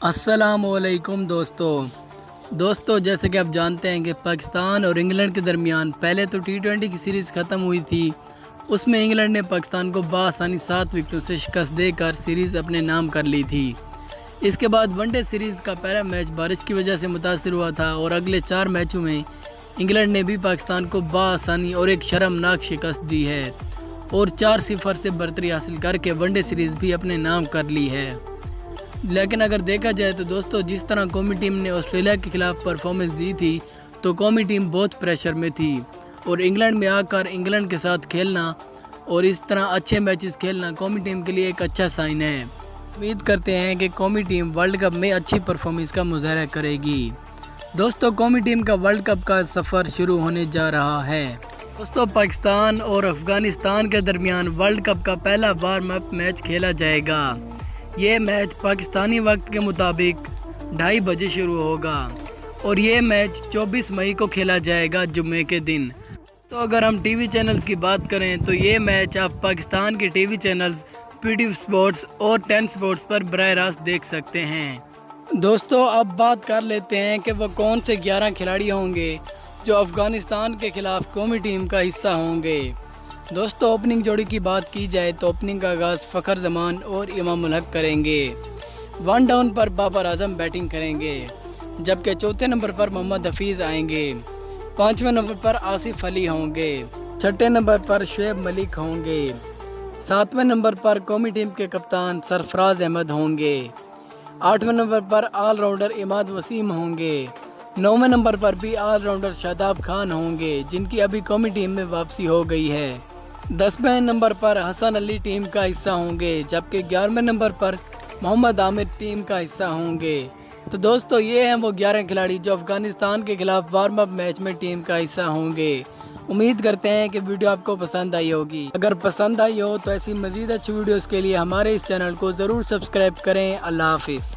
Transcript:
अस्सलाम वालेकुम दोस्तों जैसे कि आप जानते हैं कि पाकिस्तान और इंग्लैंड के दरमियान पहले तो T20 की सीरीज़ ख़त्म हुई थी। उसमें इंग्लैंड ने पाकिस्तान को बआसानी 7 विकेटों से शिकस्त देकर सीरीज़ अपने नाम कर ली थी। इसके बाद वनडे सीरीज़ का पहला मैच बारिश की वजह से मुतासिर हुआ था और अगले 4 मैचों में इंग्लैंड ने भी पाकिस्तान को बआसानी और एक शर्मनाक शिकस्त दी है और 4-0 से बरतरी हासिल करके वनडे सीरीज़ भी अपने नाम कर ली है। लेकिन अगर देखा जाए तो दोस्तों, जिस तरह कौमी टीम ने ऑस्ट्रेलिया के खिलाफ परफॉर्मेंस दी थी तो कौमी टीम बहुत प्रेशर में थी और इंग्लैंड में आकर इंग्लैंड के साथ खेलना और इस तरह अच्छे मैचेस खेलना कौमी टीम के लिए एक अच्छा साइन है। उम्मीद करते हैं कि कौमी टीम वर्ल्ड कप में अच्छी परफॉर्मेंस का मुजाहरा करेगी। दोस्तों, कौमी टीम का वर्ल्ड कप का सफ़र शुरू होने जा रहा है। दोस्तों, पाकिस्तान और अफ़गानिस्तान के दरमियान वर्ल्ड कप का पहला वार्म अप मैच खेला जाएगा। ये मैच पाकिस्तानी वक्त के मुताबिक 2:30 बजे शुरू होगा और ये मैच 24 मई को खेला जाएगा, जुम्मे के दिन। तो अगर हम टीवी चैनल्स की बात करें तो ये मैच आप पाकिस्तान के टीवी चैनल्स PTV स्पोर्ट्स और 10 स्पोर्ट्स पर बराह रास्त देख सकते हैं। दोस्तों, अब बात कर लेते हैं कि वो कौन से 11 खिलाड़ी होंगे जो अफ़गानिस्तान के खिलाफ कौमी टीम का हिस्सा होंगे। दोस्तों, ओपनिंग जोड़ी की बात की जाए तो ओपनिंग का आगाज़ फ़खर जमान और इमाम उल हक करेंगे। 1 डाउन पर बाबर आजम बैटिंग करेंगे, जबकि चौथे नंबर पर मोहम्मद हफीज़ आएंगे। 5वें नंबर पर आसिफ अली होंगे। 6ठे नंबर पर शुएब मलिक होंगे। 7वें नंबर पर कौमी टीम के कप्तान सरफराज अहमद होंगे। 8वें नंबर पर ऑलराउंडर इमाद वसीम होंगे। 9वें नंबर पर भी ऑलराउंडर शादाब खान होंगे, जिनकी अभी कौमी टीम में वापसी हो गई है। 10वें नंबर पर हसन अली टीम का हिस्सा होंगे, जबकि 11वें नंबर पर मोहम्मद आमिर टीम का हिस्सा होंगे। तो दोस्तों, ये हैं वो 11 खिलाड़ी जो अफ़गानिस्तान के खिलाफ वार्म अप मैच में टीम का हिस्सा होंगे। उम्मीद करते हैं कि वीडियो आपको पसंद आई होगी। अगर पसंद आई हो तो ऐसी मज़ीद अच्छी वीडियोज़ के लिए हमारे इस चैनल को ज़रूर सब्सक्राइब करें। अल्लाह हाफिज़।